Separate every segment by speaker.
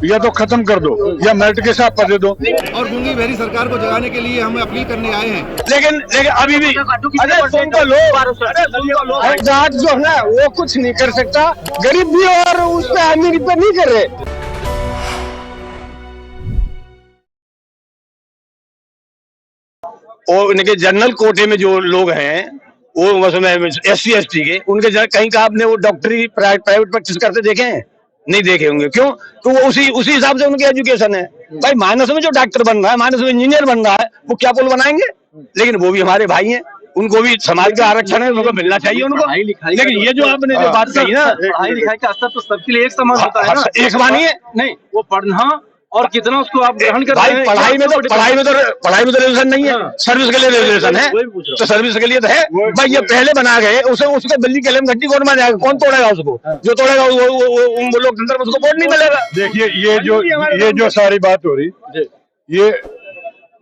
Speaker 1: या तो खत्म कर दो या मेरिट के हिसाब पर दे दो।
Speaker 2: और गूंगी बहरी सरकार को जगाने के लिए हम अपील करने आए हैं।
Speaker 1: लेकिन अभी भी
Speaker 3: जाट जो है ना वो कुछ नहीं कर सकता, गरीब भी और उस पे अमीरी पे नहीं कर रहे।
Speaker 4: और उनके जनरल कोटे में जो लोग हैं वो उसमें SC ST के, उनके कहीं का आपने वो डॉक्टरी प्राइवेट प्रैक्टिस करते देखे हैं? नहीं देखे होंगे। क्यों? तो वो उसी हिसाब से उनकी एजुकेशन है। भाई मानस में जो डॉक्टर बन रहा है, मानस में इंजीनियर बन रहा है, वो क्या पुल बनाएंगे? लेकिन वो भी हमारे भाई हैं, उनको भी समाज का आरक्षण है, उनको मिलना चाहिए उनको। लेकिन ये जो आपने जो बात कही ना,
Speaker 5: पढ़ाई लिखाई का असर तो सबके लिए एक समान होता है ना।
Speaker 4: एक समान नहीं है।
Speaker 5: नहीं, वो पढ़ना और कितना उसको आप ग्रहण करते हैं।
Speaker 4: पढ़ाई में तो रिजर्वेशन नहीं है, सर्विस के लिए रिजर्वेशन है। तो सर्विस के लिए तो है भाई, ये पहले बना गए, उसको दिल्ली के घट्टी कौन मान जाएगा? कौन तोड़ेगा उसको? जो तोड़ेगा वो लोकतंत्र में उसको वोट नहीं मिलेगा।
Speaker 1: देखिए ये जो सारी बात हो रही, ये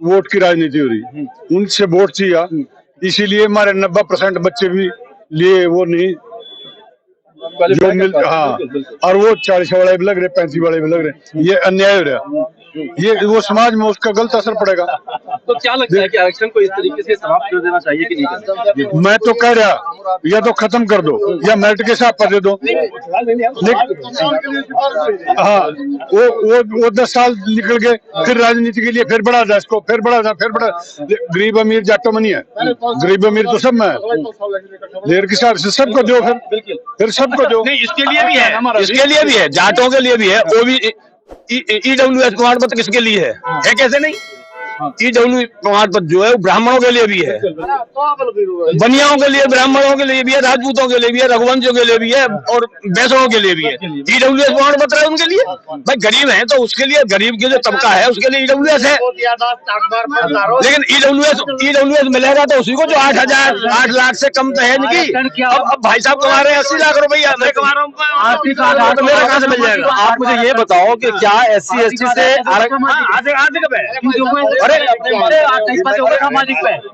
Speaker 1: वोट की राजनीति हो रही, उनसे वोट चाहिए, इसीलिए हमारे 90% बच्चे भी लिए वो नहीं जो मिल, हाँ, और वो 40 वाले भी लग रहे, 35 वाले भी लग रहे, ये अन्याय हो रहा। ये वो समाज में उसका गलत असर पड़ेगा।
Speaker 5: तो क्या लगता है कि आरक्षण को इस तरीके से समाप्त कर देना चाहिए कि नहीं करना चाहिए?
Speaker 1: मैं तो कह रहा या तो खत्म कर दो या मेरिट के हिसाब पर दे दो। हाँ, वो 10 साल निकल गए, फिर राजनीति के लिए फिर बढ़ा जाए इसको, फिर बढ़ा जाए। गरीब अमीर जाटो में नहीं है, गरीब अमीर तो सब में है। लेर के हिसाब से सबको दो, फिर सबको दो।
Speaker 4: नहीं, इसके लिए भी है, जाटों के लिए भी है। वो भी EWS प्रमाण पत्र किसके लिए है कैसे नहीं? EWS प्रमाण पत्र जो है वो ब्राह्मणों के लिए भी है, बनियाओं के लिए, ब्राह्मणों के लिए भी है, राजपूतों के लिए भी है, रघुवंशियों के लिए भी है और वैष्णवों के लिए भी है। EWS प्रमाण पत्र है उनके लिए। भाई गरीब है तो उसके लिए, गरीब के जो तबका है उसके लिए EWS है। लेकिन EWS मिलेगा तो उसी को जो 8 लाख से कम तो है इनकी। अब भाई साहब कमा रहे हैं 80 लाख रुपया, मैं कमा रहा हूँ, तो मेरा कहाँ से मिल जाएगा?
Speaker 5: आप मुझे ये बताओ कि क्या SC ST से
Speaker 4: आधे कब है?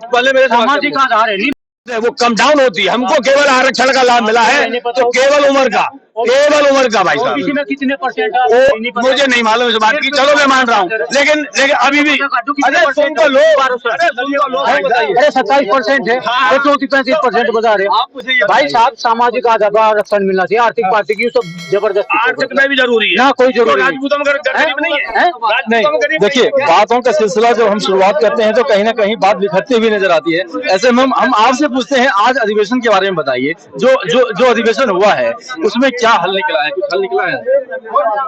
Speaker 5: पहले मेरे सामाजिक आधार है,
Speaker 4: वो कम डाउन होती है। हमको केवल आरक्षण का लाभ मिला है, तो केवल उम्र का भाई साहब।
Speaker 5: में कितने परसेंट?
Speaker 4: मुझे नहीं मालूम इस बात की, चलो मैं मान रहा हूँ। लेकिन अभी भी
Speaker 5: 27% है, 34-35% बता रहे भाई साहब। सामाजिक आधार पर आरक्षण मिलना चाहिए, आर्थिक पार्टी की सब जबरदस्ती।
Speaker 4: आर्थिक में भी जरूरी है
Speaker 5: ना, कोई जरूरी
Speaker 4: राजपूतों में गरीब नहीं है।
Speaker 5: देखिए, बातों का सिलसिला जब हम शुरुआत करते हैं तो कहीं ना कहीं बात बिखरती हुई नजर आती है। ऐसे में हम आपसे पूछते हैं, आज अधिवेशन के बारे में बताइए। जो अधिवेशन हुआ है उसमें क्या हल निकला है? कुछ हल निकला है?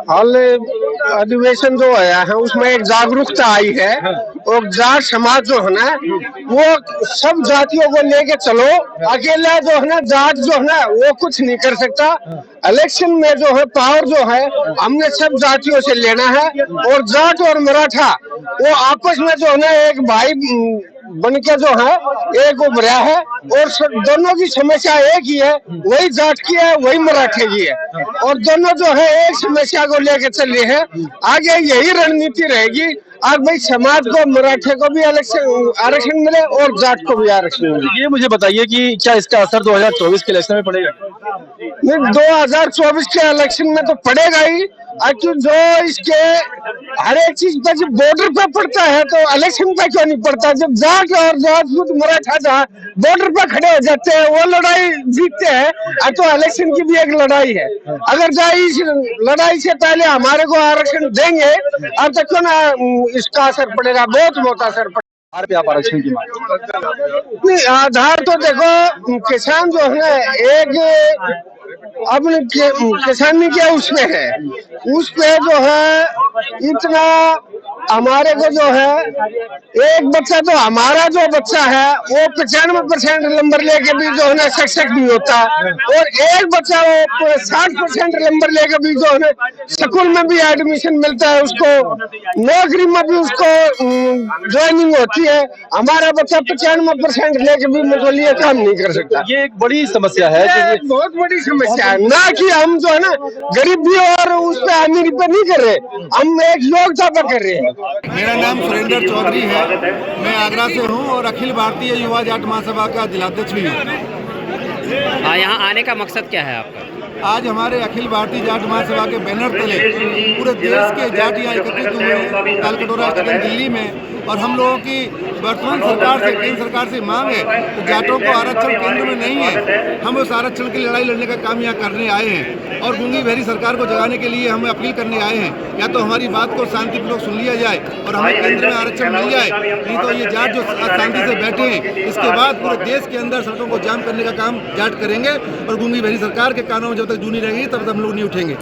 Speaker 3: हाल अधिवेशन जो आया है उसमें एक जागरूकता आई है, और जाट समाज जो है ना वो सब जातियों को लेके चलो। अकेला जो है ना जाट जो है ना वो कुछ नहीं कर सकता। इलेक्शन में जो है पावर जो है हमने सब जातियों से लेना है, और जाट और मराठा वो आपस में जो है ना एक भाई बन के जो है एक उभरा है, और दोनों की समस्या एक ही है, वही जाट की है, वही मराठे की है, और दोनों जो है एक समस्या को लेकर चल रहे हैं। आगे यही रणनीति रहेगी। आज भाई समाज को, मराठे को भी आरक्षण मिले और जाट को भी आरक्षण मिले।
Speaker 5: ये मुझे बताइए कि क्या इसका असर 2024 के इलेक्शन में पड़ेगा?
Speaker 3: नहीं, 2024 के इलेक्शन में तो पड़ेगा ही। जो इसके हर एक चीज पर जब बॉर्डर पे पड़ता है तो इलेक्शन पे क्यों नहीं पड़ता? जब जाट और राजपूत मराठा जहाँ बॉर्डर पे खड़े हो जाते हैं वो लड़ाई जीतते हैं, तो इलेक्शन की भी एक लड़ाई है। अगर जाए इस लड़ाई से पहले हमारे को आरक्षण देंगे अब तक क्यों ना इसका असर पड़ेगा, बहुत असर पड़ेगा।
Speaker 5: आप आरक्षण की मांग?
Speaker 3: आधार तो देखो, किसान जो है एक अपने किसानी के उसमें है, उस पे जो है इतना हमारे को जो है एक बच्चा, तो हमारा जो बच्चा है वो 95% नंबर लेके भी जो है ना शिक्षक नहीं होता, और एक बच्चा वो 60% नंबर लेके भी जो है स्कूल में भी एडमिशन मिलता है, उसको नौकरी में भी उसको ज्वाइनिंग होती है। हमारा बच्चा 95% लेके भी मतलब लिए काम नहीं कर सकता।
Speaker 5: ये एक बड़ी समस्या है,
Speaker 3: बहुत बड़ी समस्या है ना, कि हम जो है ना गरीबी और उस पे अमीरी पे नहीं कर रहे, हम एक योग्यता पे कर रहे हैं।
Speaker 2: मेरा नाम सुरेंद्र चौधरी है, मैं आगरा से हूँ और अखिल भारतीय युवा जाट महासभा का जिलाध्यक्ष भी हूँ।
Speaker 6: यहाँ आने का मकसद क्या है आपका?
Speaker 2: आज हमारे अखिल भारतीय जाट महासभा के बैनर तले पूरे देश के जाट यहाँ एकत्रित हुए हैं तालकटोरा स्टेडियम दिल्ली में। और हम लोगों की वर्तमान सरकार से, केंद्र सरकार से मांग है कि जाटों को आरक्षण केंद्र में नहीं है, हम उस आरक्षण की लड़ाई लड़ने का काम यहाँ करने आए हैं। और गूंगी बहरी सरकार को जगाने के लिए हम अपील करने आए हैं, या तो हमारी बात को शांतिपूर्वक सुन लिया जाए और हमें केंद्र में आरक्षण मिल जाए, नहीं तो ये जाट जो शांति से बैठे हैं इसके बाद पूरे देश के अंदर सड़कों को जाम करने का काम जाट करेंगे। और गूंगी बहरी सरकार के कानों में जब तक जूनी रहेगी तब तक हम लोग नहीं उठेंगे।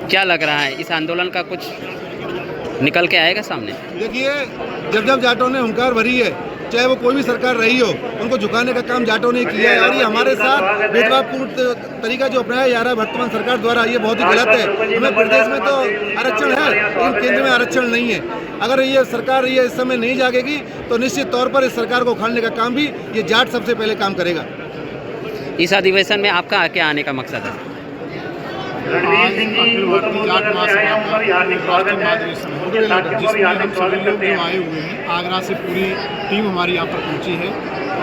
Speaker 6: क्या लग रहा है इस आंदोलन का कुछ निकल के आएगा सामने?
Speaker 2: देखिए, जब जब जाटों ने हुंकार भरी है, चाहे वो कोई भी सरकार रही हो, उनको झुकाने का काम जाटों ने किया है। और ये हमारे साथ भेदभावपूर्ण तरीका जो अपनाया जा रहा है वर्तमान सरकार द्वारा, ये बहुत ही गलत है। हमें प्रदेश में तो आरक्षण है लेकिन केंद्र में आरक्षण नहीं है। अगर ये सरकार ये इस समय नहीं जागेगी तो निश्चित तौर पर इस सरकार को उखाड़ने का काम भी ये जाट सबसे पहले काम करेगा।
Speaker 6: इस अधिवेशन में आपका क्या आने का मकसद है?
Speaker 7: आज अखिल भारतीय जाट महासभा में जिसमें हम सभी लोग जो आए हुए हैं, आगरा से पूरी टीम हमारी यहाँ पर पहुँची है।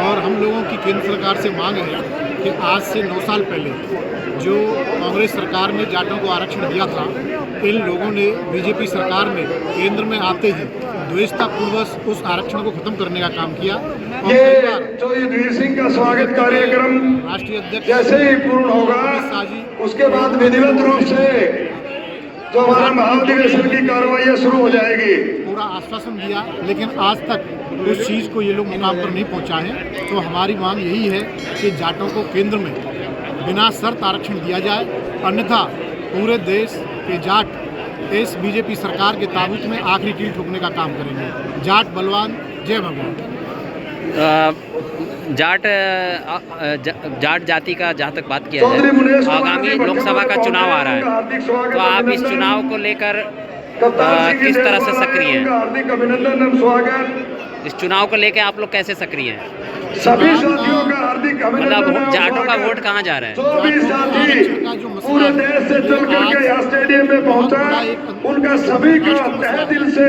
Speaker 7: और हम लोगों की केंद्र सरकार से मांग है कि आज से 9 साल पहले जो कांग्रेस सरकार ने जाटों को आरक्षण दिया था, इन लोगों ने बीजेपी सरकार में केंद्र में आते ही द्वेषतापूर्वक उस आरक्षण को खत्म करने का काम किया। और
Speaker 8: चौधरी सिंह का स्वागत कार्यक्रम
Speaker 7: राष्ट्रीय अध्यक्ष
Speaker 8: जैसे ही पूर्ण होगा उसके बाद विधिवत रूप से जो हमारा महाधिवेशन की कार्रवाई शुरू हो जाएगी।
Speaker 7: पूरा आश्वासन दिया, लेकिन आज तक उस चीज़ को ये लोग मुकाम पर नहीं पहुंचा है। तो हमारी मांग यही है कि जाटों को केंद्र में बिना शर्त आरक्षण दिया जाए, अन्यथा पूरे देश के जाट इस बीजेपी सरकार के ताबूत में आखिरी कील ठोकने का काम करेंगे। जाट बलवान, जय भगवान।
Speaker 6: जाट जाति का जहाँ तक बात किया जाए, आगामी लोकसभा का चुनाव आ रहा है, तो आप इस चुनाव को लेकर किस तरह से सक्रिय हैं?
Speaker 8: हार्दिक अभिनंदन एवं स्वागत।
Speaker 6: इस चुनाव को लेकर आप लोग कैसे सक्रिय हैं?
Speaker 8: सभी साथियों का हार्दिक अभिनंदन।
Speaker 6: मतलब जाटों का वोट कहाँ जा रहा है?
Speaker 8: जो भी साथी पूरे देश से चल करके यहाँ स्टेडियम में पहुंचा, उनका सभी का तहे दिल से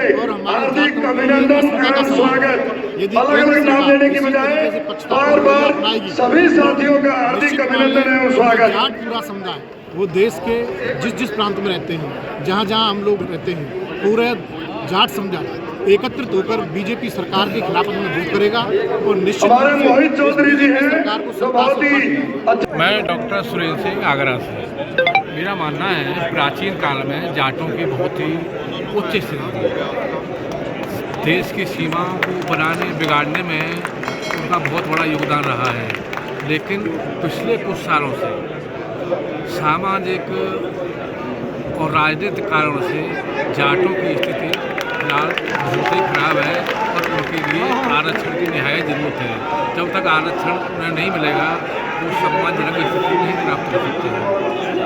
Speaker 8: हार्दिक अभिनंदन एवं स्वागत। अलग अलग नाम लेने की बजाय बार बार सभी साथियों का हार्दिक अभिनंदन एवं स्वागत।
Speaker 7: जाट पूरा समुदाय वो देश के जिस प्रांत में रहते हैं, जहाँ हम लोग रहते हैं, पूरे जाट समुदाय एकत्रित होकर बीजेपी सरकार के खिलाफ में वोट करेगा। और निश्चित
Speaker 8: हमारे मोहित चौधरी जी हैं
Speaker 7: सरकार को
Speaker 8: जो बहुत ही
Speaker 9: मैं डॉक्टर सुरेंद्र सिंह आगरा से। मेरा मानना है प्राचीन काल में जाटों की बहुत ही उच्च स्थिति थी। देश की सीमा को बनाने बिगाड़ने में उनका बहुत बड़ा योगदान रहा है, लेकिन पिछले कुछ सालों से सामाजिक और राजनीतिक कारणों से जाटों की स्थिति फिलहाल बहुत ही खराब है और उनके लिए आरक्षण की निहायत ज़रूरत है। जब तक आरक्षण उन्हें नहीं मिलेगा तो सम्मानजनक स्थिति नहीं प्राप्त कर सकते हैं।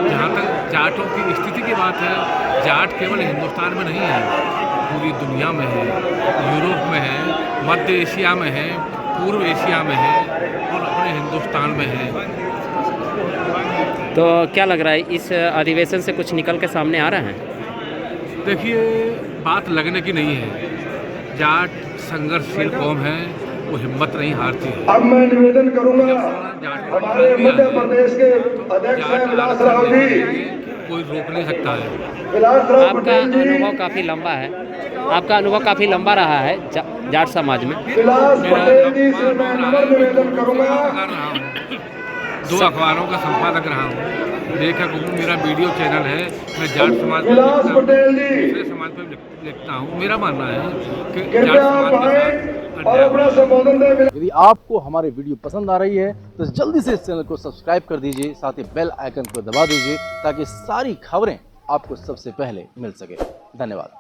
Speaker 9: जहाँ तक जाटों की स्थिति की बात है, जाट केवल हिंदुस्तान में नहीं है, पूरी दुनिया में है, यूरोप में है, मध्य एशिया में है, पूर्व एशिया में है और अपने हिंदुस्तान में है।
Speaker 6: तो क्या लग रहा है इस अधिवेशन से कुछ निकल के सामने आ रहा है?
Speaker 9: देखिए, बात लगने की नहीं है। जाट संघर्षशील कौम है, वो हिम्मत नहीं हारती है।
Speaker 8: अब मैं निवेदन करूंगा हमारे मध्य प्रदेश के अध्यक्ष हैं विलास राव जी,
Speaker 9: कोई रोक नहीं सकता है।
Speaker 8: विलास राव
Speaker 6: आपका अनुभव काफ़ी लंबा है, आपका अनुभव काफ़ी लंबा रहा है जाट समाज में।
Speaker 8: विलास पटेल जी से मैं नम्र निवेदन करूंगा।
Speaker 9: 2 अखबारों का संपादक रहा हूँ, लेखक हूँ, मेरा वीडियो चैनल है, मैं जाट समाज
Speaker 8: विलास पटेल जी
Speaker 9: दूसरे समाज पर लिखता हूँ। मेरा मानना है कि जाट
Speaker 8: कृपया
Speaker 9: समाज के
Speaker 8: आए और अपना संबोधन दें।
Speaker 5: यदि आपको हमारी वीडियो पसंद आ रही है तो जल्दी से इस चैनल को सब्सक्राइब कर दीजिए, साथ ही बेल आइकन को दबा दीजिए ताकि सारी खबरें आपको सबसे पहले मिल सके। धन्यवाद।